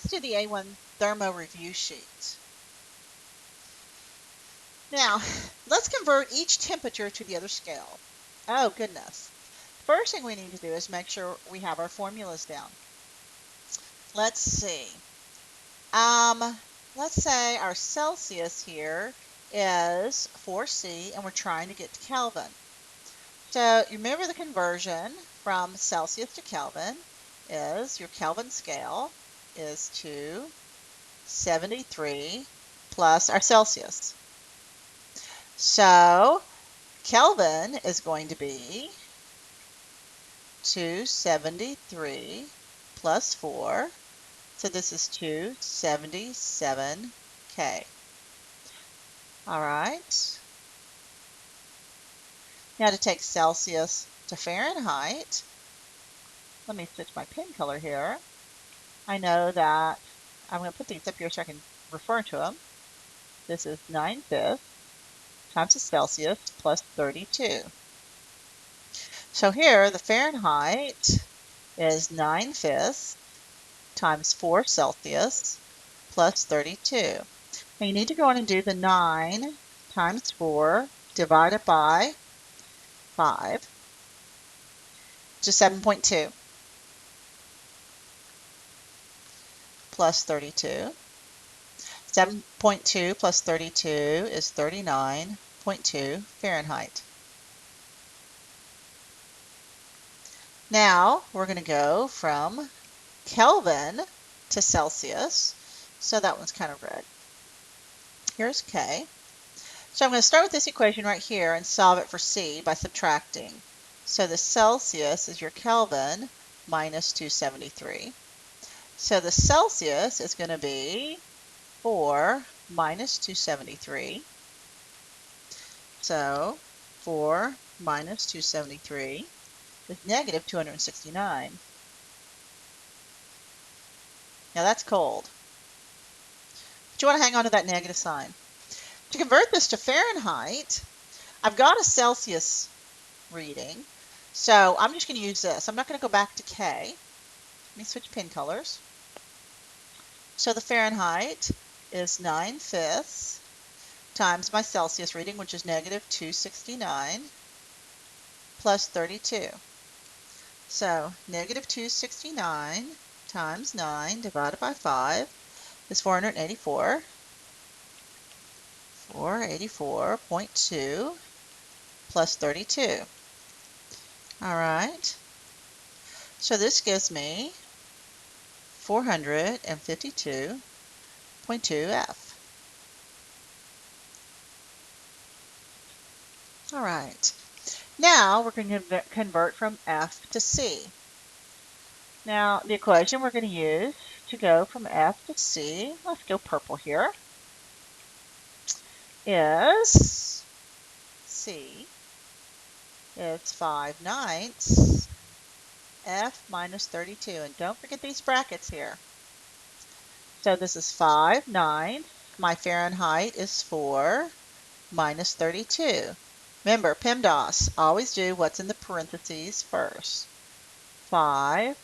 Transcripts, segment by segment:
let's do the A1 Thermo review sheet. Now, let's convert each temperature to the other scale. Oh, goodness. First thing we need to do is make sure we have our formulas down. Let's see. Let's say our Celsius here is 4C, and we're trying to get to Kelvin. So you remember the conversion from Celsius to Kelvin is your Kelvin scale is 273 plus our Celsius. So Kelvin is going to be 273 plus 4. So this is 277K. All right. Now to take Celsius to Fahrenheit, let me switch my pen color here. I know that I'm going to put these up here so I can refer to them. This is 9/5 times the Celsius plus 32. So here the Fahrenheit is 9/5 times 4 Celsius plus 32. Now you need to go in and do the 9 times 4 divided by 5, which is 7.2 plus 32. 7.2 plus 32 is 39.2 Fahrenheit. Now we're going to go from Kelvin to Celsius. So that one's kind of red. Here's K. So I'm going to start with this equation right here and solve it for C by subtracting. So the Celsius is your Kelvin minus 273. So the Celsius is going to be 4 minus 273. So 4 minus 273 is negative 269. Now that's cold. But you want to hang on to that negative sign. To convert this to Fahrenheit, I've got a Celsius reading, so I'm just going to use this. I'm not going to go back to K. Let me switch pen colors. So the Fahrenheit is 9/5 times my Celsius reading, which is negative 269, plus 32. So negative 269 times 9 divided by 5 is 484. 484.2 plus 32. All right. So this gives me 452.2 F. All right. Now we're going to convert from F to C. Now the equation we're going to use to go from F to C, let's go purple here, is C is 5/9 F minus 32. And don't forget these brackets here. So this is 5/9. My Fahrenheit is 4 minus 32. Remember, PEMDAS, always do what's in the parentheses first. 5.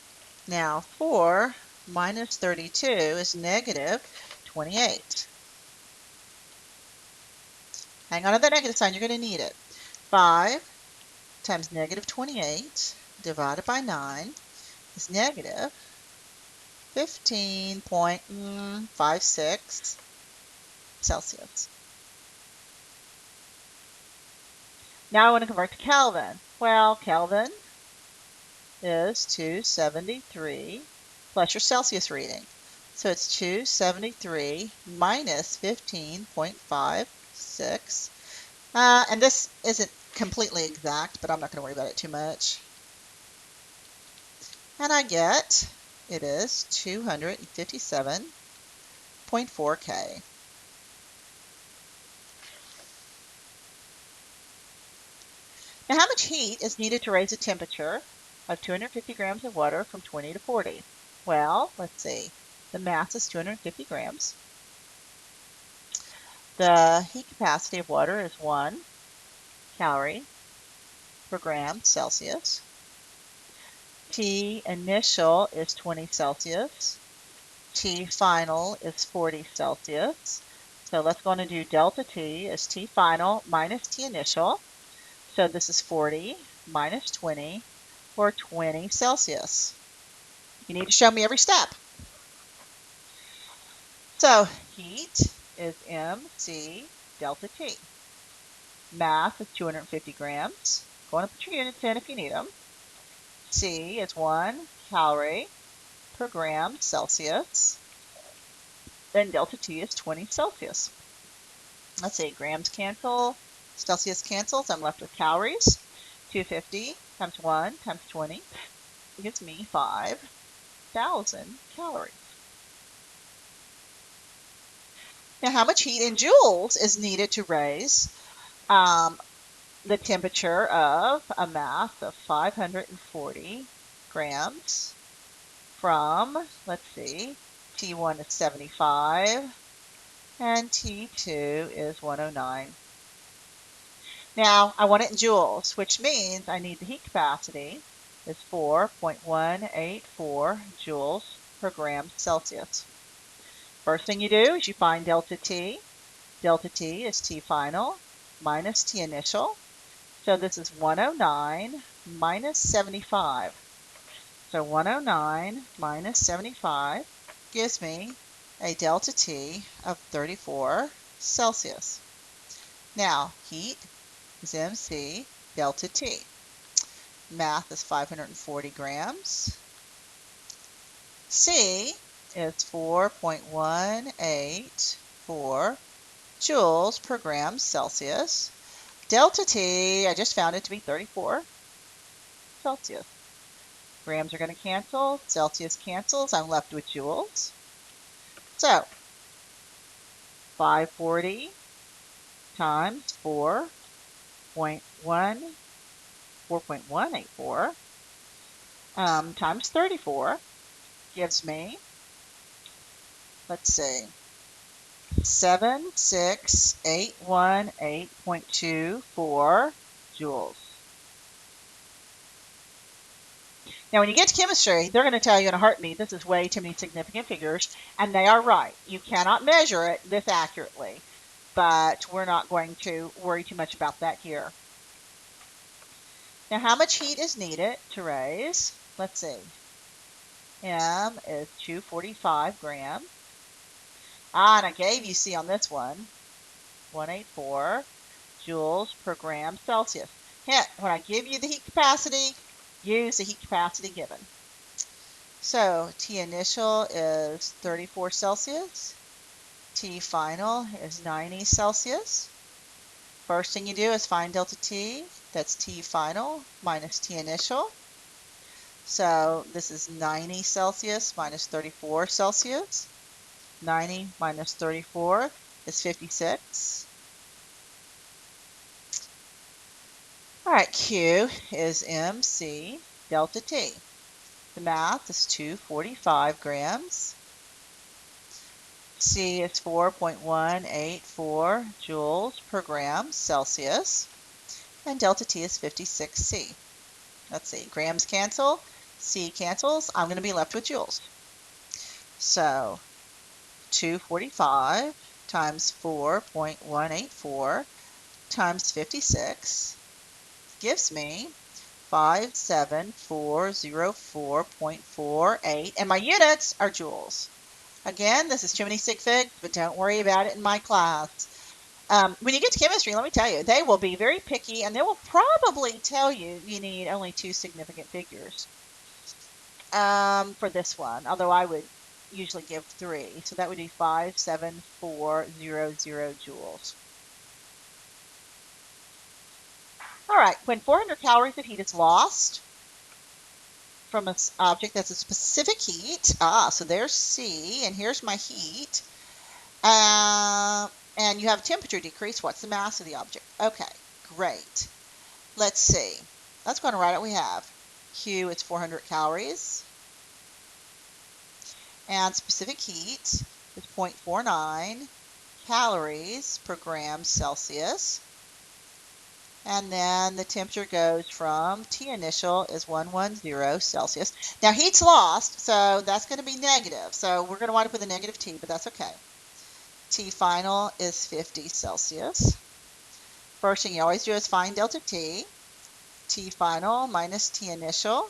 Now 4 minus 32 is negative 28. Hang on to that negative sign, you're going to need it. 5 times negative 28 divided by 9 is negative 15.56 Celsius. Now I want to convert to Kelvin. Well, Kelvin is 273 plus your Celsius reading. So it's 273 minus 15.56. And this isn't completely exact, but I'm not going to worry about it too much. And I get it is 257.4 K. Now, how much heat is needed to raise the temperature of 250 grams of water from 20 to 40? Well, let's see. The mass is 250 grams. The heat capacity of water is 1 calorie per gram Celsius. T initial is 20 Celsius. T final is 40 Celsius. So let's go on and do delta T is T final minus T initial. So this is 40 minus 20, or 20 Celsius. You need to show me every step. So heat is mc delta T. Mass is 250 grams. Go on and put your units in if you need them. C is 1 calorie per gram Celsius. Then delta T is 20 Celsius. Let's see, grams cancel, Celsius cancels. I'm left with calories. 250 times 1 times 20 gives me 5,000 calories. Now, how much heat in joules is needed to raise the temperature of a mass of 540 grams from, let's see, T1 is 75 and T2 is 109. Now, I want it in joules, which means I need the heat capacity is 4.184 joules per gram Celsius. First thing you do is you find delta T. Delta T is T final minus T initial. So this is 109 minus 75. So 109 minus 75 gives me a delta T of 34 Celsius. Now, heat is mc delta T. Math is 540 grams. C is 4.184 joules per gram Celsius. Delta T, I just found it to be 34 Celsius. Grams are going to cancel. Celsius cancels. I'm left with joules. So 540 times 4.184 times 34 gives me, let's see, 76818.24 joules. Now, when you get to chemistry, they're going to tell you in a heartbeat, this is way too many significant figures, and they are right. You cannot measure it this accurately, but we're not going to worry too much about that here. Now, how much heat is needed to raise? Let's see. M is 245 grams. And I gave you C on this one, 184 joules per gram Celsius. Hint, when I give you the heat capacity, use the heat capacity given. So T initial is 34 Celsius. T final is 90 Celsius. First thing you do is find delta T. That's T final minus T initial. So this is 90 Celsius minus 34 Celsius. 90 minus 34 is 56. All right, Q is mc delta T. The math is 245 grams. C is 4.184 joules per gram Celsius. And delta T is 56C. Let's see, grams cancel, C cancels. I'm going to be left with joules. So 245 times 4.184 times 56 gives me 57404.48, and my units are joules. Again, this is too many sig figs, but don't worry about it in my class. When you get to chemistry, let me tell you, they will be very picky, and they will probably tell you you need only 2 significant figures for this one, although I would usually give 3. So that would be 57400 joules. All right, when 400 calories of heat is lost from an object that's a specific heat, so there's C, and here's my heat, and you have temperature decrease, what's the mass of the object? Okay, great. Let's see. Let's go and write what we have. Q is 400 calories, and specific heat is 0.49 calories per gram Celsius. And then the temperature goes from T initial is 110 Celsius. Now heat's lost, so that's going to be negative. So we're going to wind up with a negative T, but that's okay. T final is 50 Celsius. First thing you always do is find delta T. T final minus T initial.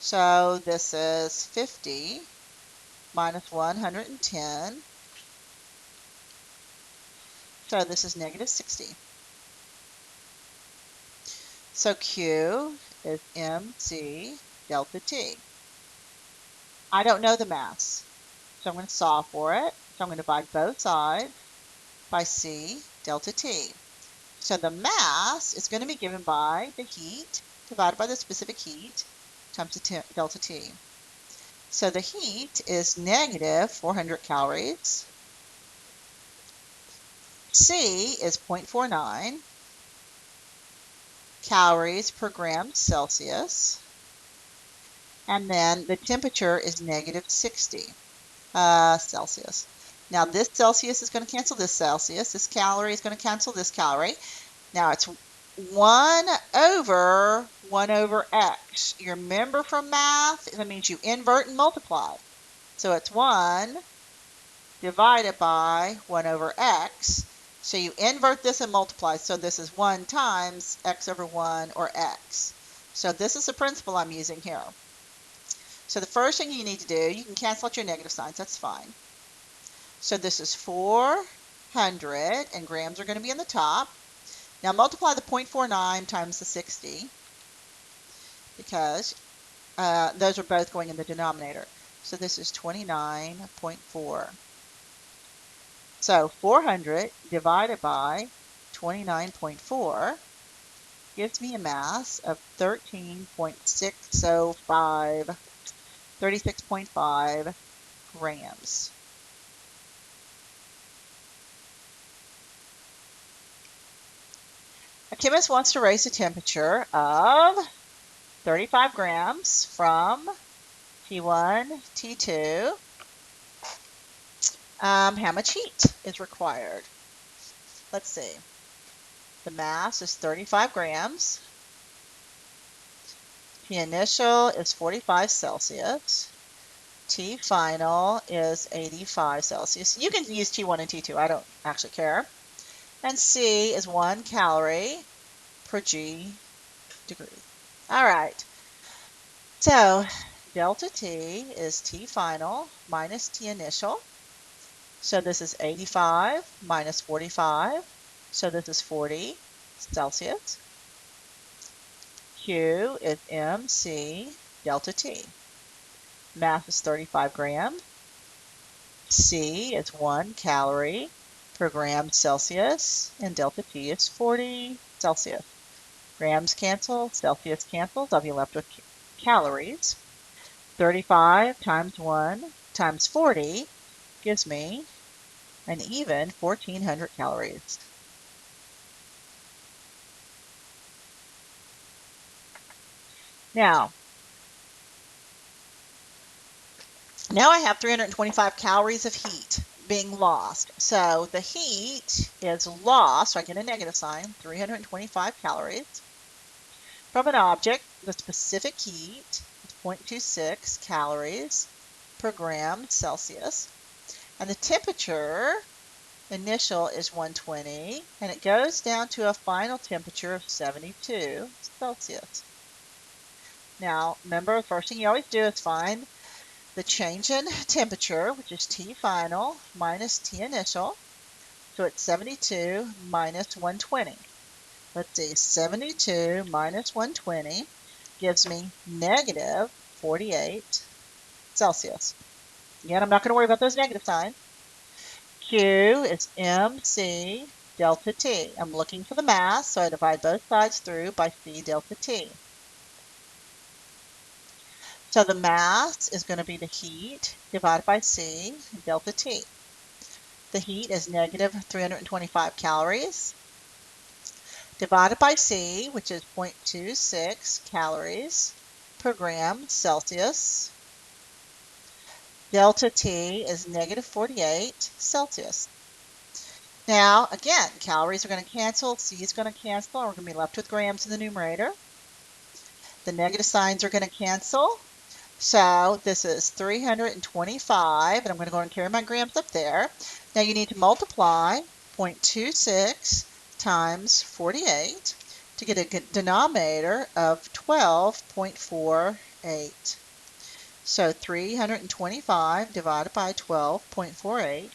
So this is 50 minus 110. So this is negative 60. So Q is mc delta T. I don't know the mass, so I'm going to solve for it. So I'm going to divide both sides by C delta T. So the mass is going to be given by the heat divided by the specific heat times the delta T. So the heat is negative 400 calories. C is 0.49 calories per gram Celsius. And then the temperature is negative 60 Celsius. Now this Celsius is going to cancel this Celsius. This calorie is going to cancel this calorie. Now it's 1 over 1 over x. You remember from math, that means you invert and multiply. So it's 1 divided by 1 over x. So you invert this and multiply. So this is 1 times x over 1, or x. So this is the principle I'm using here. So the first thing you need to do, you can cancel out your negative signs, that's fine. So this is 400, and grams are going to be in the top. Now multiply the 0.49 times the 60, because those are both going in the denominator. So this is 29.4. So 400 divided by 29.4 gives me a mass of 13.605, 36.5 grams. A chemist wants to raise the temperature of 35 grams from T1, T2. How much heat is required? Let's see. The mass is 35 grams. T initial is 45 Celsius. T final is 85 Celsius. You can use T1 and T2. I don't actually care. And C is 1 calorie per G degree. All right. So delta T is T final minus T initial. So this is 85 minus 45. So this is 40 Celsius. Q is mc delta T. Mass is 35 grams. C is 1 calorie per gram Celsius, and delta T is 40 Celsius. Grams cancel, Celsius cancels. I'll be left with calories. 35 times 1 times 40 gives me an even 1,400 calories. Now I have 325 calories of heat being lost. So the heat is lost, so I get a negative sign, 325 calories. From an object, the specific heat is 0.26 calories per gram Celsius. And the temperature initial is 120, and it goes down to a final temperature of 72 Celsius. Now, remember, the first thing you always do is find the change in temperature, which is T final minus T initial. So it's 72 minus 120. Let's see, 72 minus 120 gives me negative 48 Celsius. Again, I'm not going to worry about those negative signs. Q is mc delta T. I'm looking for the mass, so I divide both sides through by C delta T. So the mass is going to be the heat divided by C delta T. The heat is negative 325 calories divided by C, which is 0.26 calories per gram Celsius. Delta T is negative 48 Celsius. Now, again, calories are going to cancel, C is going to cancel, and we're going to be left with grams in the numerator. The negative signs are going to cancel. So this is 325, and I'm going to go and carry my grams up there. Now you need to multiply 0.26 times 48 to get a denominator of 12.48. So 325 divided by 12.48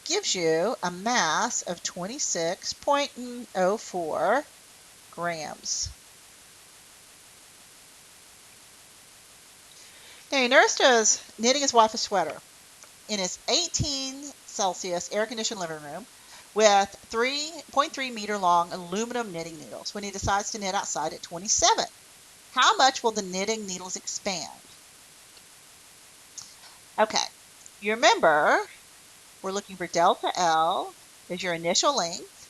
gives you a mass of 26.04 grams. Now Ernesto is knitting his wife a sweater in his 18 Celsius air-conditioned living room with 3.3 meter long aluminum knitting needles when he decides to knit outside at 27. How much will the knitting needles expand? Okay, you remember we're looking for delta L is your initial length,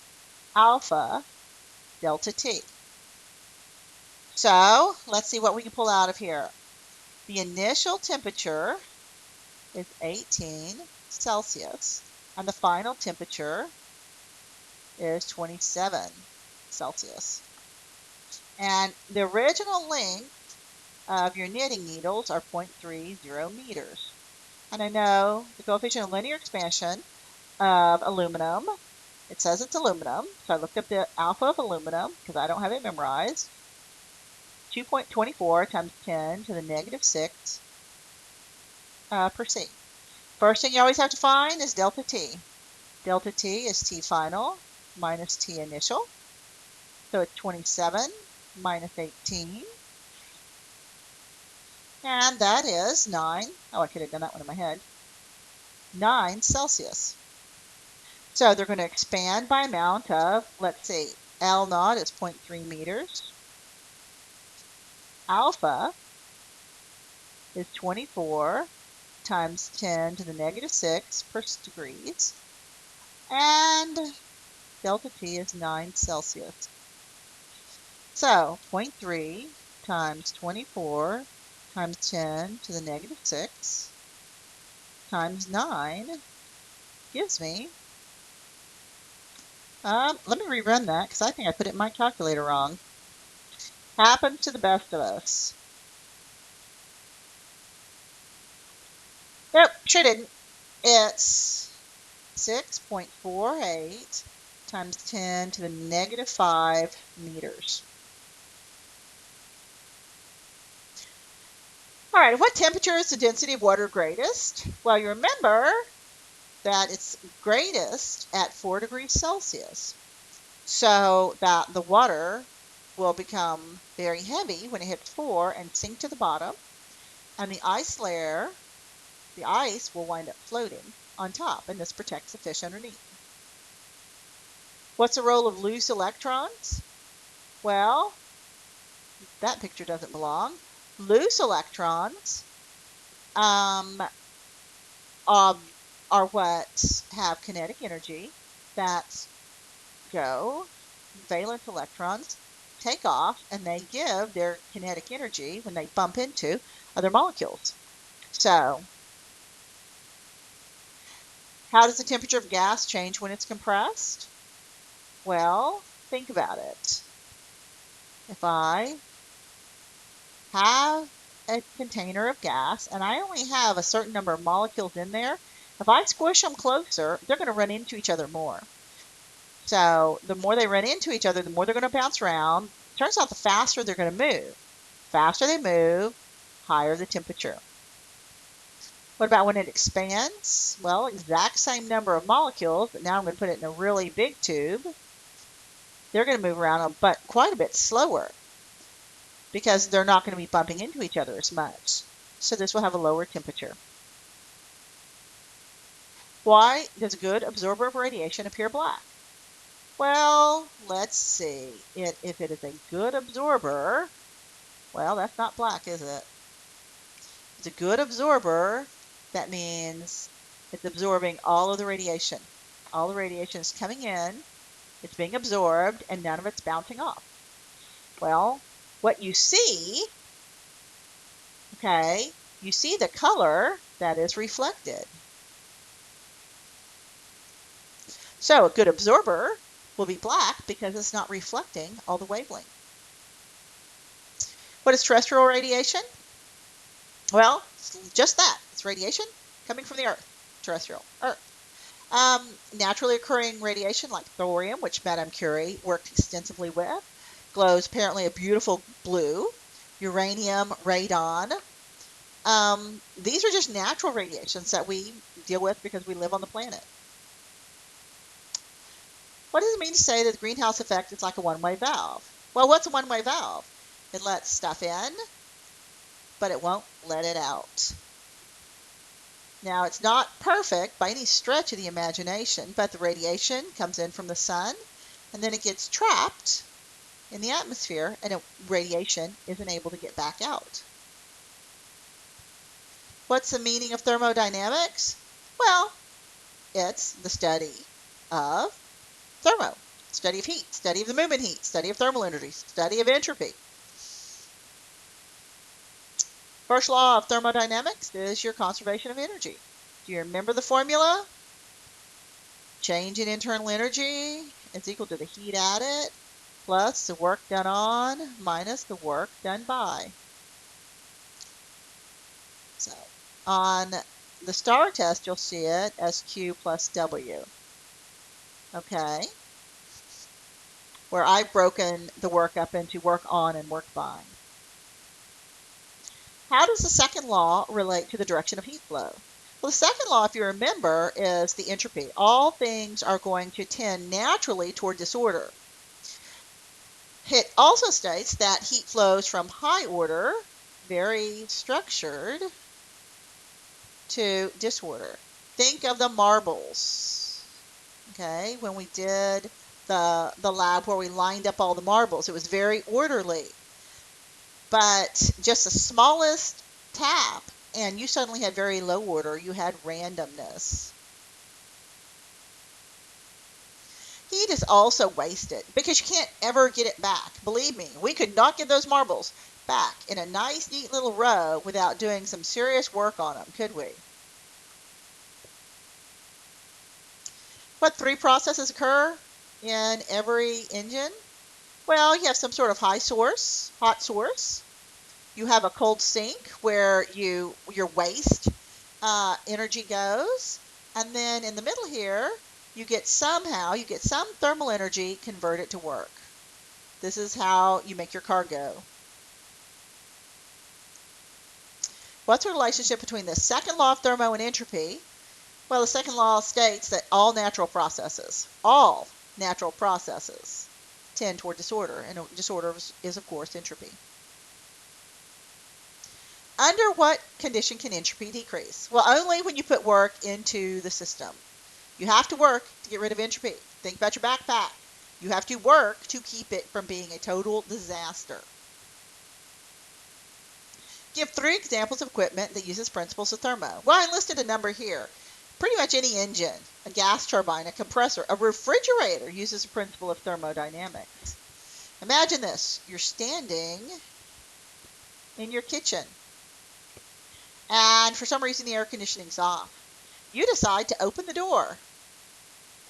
alpha, delta T. So let's see what we can pull out of here. The initial temperature is 18 Celsius, and the final temperature is 27 Celsius. And the original length of your knitting needles are 0.30 meters. And I know the coefficient of linear expansion of aluminum, it says it's aluminum, so I looked up the alpha of aluminum because I don't have it memorized. 2.24 times 10 to the negative 6 per C. First thing you always have to find is delta T. Delta T is T final minus T initial. So it's 27 minus 18. And that is 9. Oh, I could have done that one in my head. 9 Celsius. So they're going to expand by amount of, let's see, L naught is 0.3 meters. Alpha is 24 times 10 to the negative 6 per degrees. And delta T is 9 Celsius. So 0.3 times 24 times 10 to the negative 6 times 9 gives me, let me rerun that because I think I put it in my calculator wrong. Happens to the best of us. Nope, sure didn't. It's 6.48 times 10 to the negative 5 meters. All right, what temperature is the density of water greatest? Well, you remember that it's greatest at 4 degrees Celsius. So that the water will become very heavy when it hits 4 and sink to the bottom. And the ice layer, the ice will wind up floating on top, and this protects the fish underneath. What's the role of loose electrons? Well, that picture doesn't belong. Loose electrons are what have kinetic energy that go, valence electrons take off, and they give their kinetic energy when they bump into other molecules. So, how does the temperature of gas change when it's compressed? Well, think about it. If I have a container of gas and I only have a certain number of molecules in there, if I squish them closer, they're going to run into each other more. So the more they run into each other, the more they're going to bounce around. Turns out the faster they're going to move. Faster they move, higher the temperature. What about when it expands? Well, exact same number of molecules, but now I'm going to put it in a really big tube. They're going to move around, but quite a bit slower because they're not going to be bumping into each other as much. So this will have a lower temperature. Why does a good absorber of radiation appear black? Well, let's see. If it is a good absorber, well, that's not black, is it? It's a good absorber. That means it's absorbing all of the radiation. All the radiation is coming in, it's being absorbed, and none of it's bouncing off. Well, what you see, okay, you see the color that is reflected. So a good absorber will be black because it's not reflecting all the wavelength. What is terrestrial radiation? Well, it's just that. It's radiation coming from the Earth, terrestrial, Earth. Naturally occurring radiation like thorium, which Madame Curie worked extensively with, glows apparently a beautiful blue. Uranium, radon. These are just natural radiations that we deal with because we live on the planet. What does it mean to say that the greenhouse effect is like a one-way valve? Well, what's a one-way valve? It lets stuff in, but it won't let it out. Now, it's not perfect by any stretch of the imagination, but the radiation comes in from the sun, and then it gets trapped in the atmosphere, and radiation isn't able to get back out. What's the meaning of thermodynamics? Well, it's the study of thermo, study of heat, study of the movement heat, study of thermal energy, study of entropy. First law of thermodynamics is your conservation of energy. Do you remember the formula? Change in internal energy is equal to the heat added plus the work done on minus the work done by. So on the star test, you'll see it as Q plus W. Okay, where I've broken the work up into work on and work by. How does the second law relate to the direction of heat flow? Well, the second law, if you remember, is the entropy. All things are going to tend naturally toward disorder. It also states that heat flows from high order, very structured, to disorder. Think of the marbles. Okay, when we did the lab where we lined up all the marbles, it was very orderly. But just the smallest tap, and you suddenly had very low order. You had randomness. Heat is also wasted because you can't ever get it back. Believe me, we could not get those marbles back in a nice, neat little row without doing some serious work on them, could we? What three processes occur in every engine? Well, you have some sort of high source, hot source. You have a cold sink where your waste energy goes. And then in the middle here, you get some thermal energy converted to work. This is how you make your car go. What's the relationship between the second law of thermo and entropy? Well, the second law states that all natural processes, tend toward disorder, and disorder is of course entropy. Under what condition can entropy decrease? Well, only when you put work into the system. You have to work to get rid of entropy. Think about your backpack. You have to work to keep it from being a total disaster. Give 3 examples of equipment that uses principles of thermo. Well, I listed a number here. Pretty much any engine, a gas turbine, a compressor, a refrigerator uses a principle of thermodynamics. Imagine this. You're standing in your kitchen, and for some reason the air conditioning's off. You decide to open the door,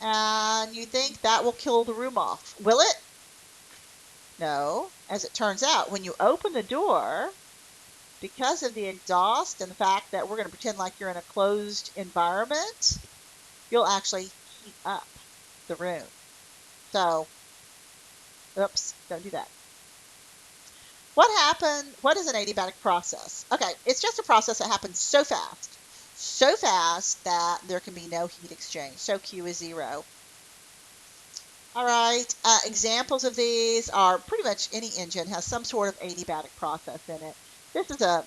and you think that will kill the room off. Will it? No. As it turns out, when you open the door, because of the exhaust and the fact that we're going to pretend like you're in a closed environment, you'll actually heat up the room. So, oops, don't do that. What is an adiabatic process? Okay, it's just a process that happens so fast that there can be no heat exchange. So Q is 0. All right, examples of these are pretty much any engine has some sort of adiabatic process in it. This is a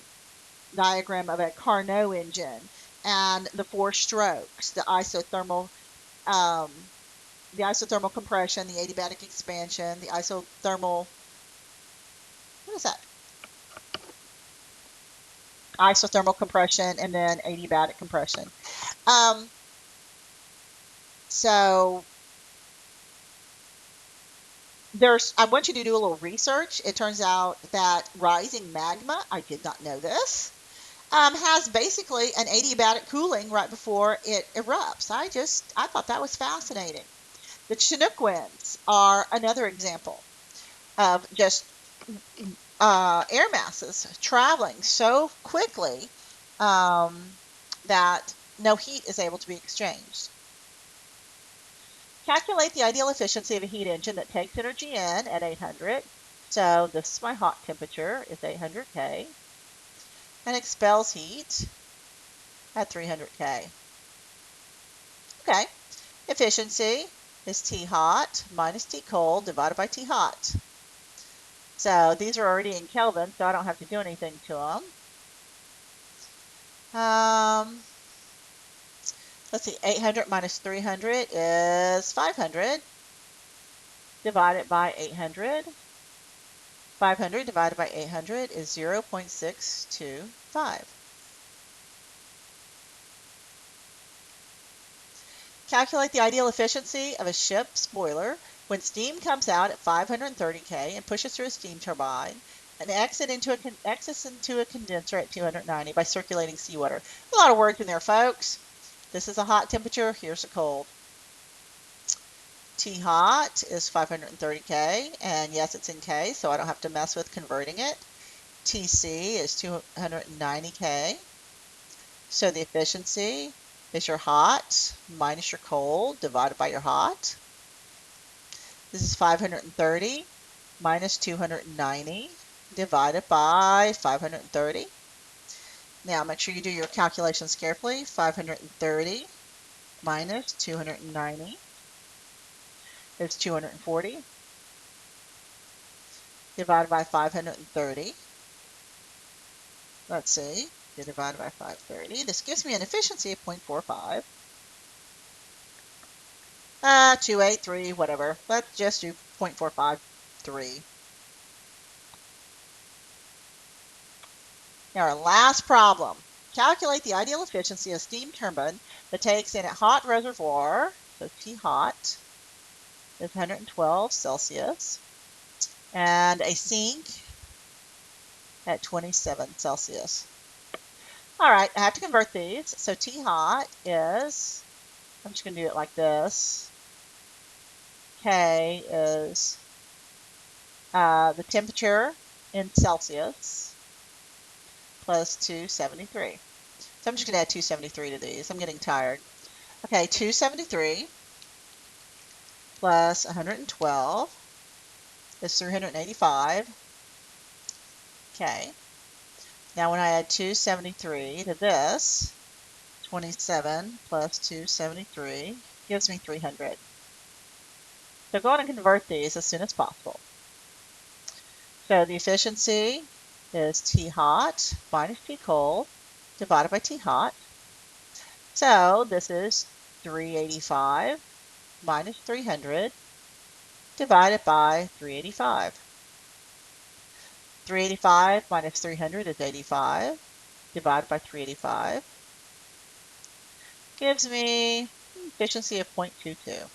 diagram of a Carnot engine and the 4 strokes, the isothermal compression, the adiabatic expansion, the isothermal, what is that? Isothermal compression, and then adiabatic compression. So I want you to do a little research. It turns out that rising magma, I did not know this, has basically an adiabatic cooling right before it erupts. I thought that was fascinating. The Chinook winds are another example of just air masses traveling so quickly that no heat is able to be exchanged. Calculate the ideal efficiency of a heat engine that takes energy in at 800. So this is my hot temperature, is 800 K, and expels heat at 300 K. Okay, efficiency is T hot minus T cold divided by T hot. So these are already in Kelvin, so I don't have to do anything to them. Let's see, 800 minus 300 is 500 divided by 800. 500 divided by 800 is 0.625. Calculate the ideal efficiency of a ship's boiler when steam comes out at 530 K and pushes through a steam turbine and exits into a condenser at 290 by circulating seawater. A lot of words in there, folks. This is a hot temperature. Here's a cold. T hot is 530 K, and yes, it's in K, so I don't have to mess with converting it. TC is 290 K. So the efficiency is your hot minus your cold divided by your hot. This is 530 minus 290 divided by 530. Now make sure you do your calculations carefully. 530 minus 290 is 240 divided by 530. Let's see, divided by 530. This gives me an efficiency of 0.45. 283, whatever. Let's just do 0.453. Now our last problem. Calculate the ideal efficiency of a steam turbine that takes in a hot reservoir, so T hot is 112 Celsius, and a sink at 27 Celsius. All right, I have to convert these. So T hot is, I'm just going to do it like this. K is the temperature in Celsius plus 273. So I'm just going to add 273 to these. I'm getting tired. Okay, 273 plus 112 is 385. Okay. Now when I add 273 to this, 27 plus 273 gives me 300. So go on and convert these as soon as possible. So the efficiency is T hot minus T cold divided by T hot. So this is 385 minus 300 divided by 385. 385 minus 300 is 85 divided by 385 gives me efficiency of 0.22.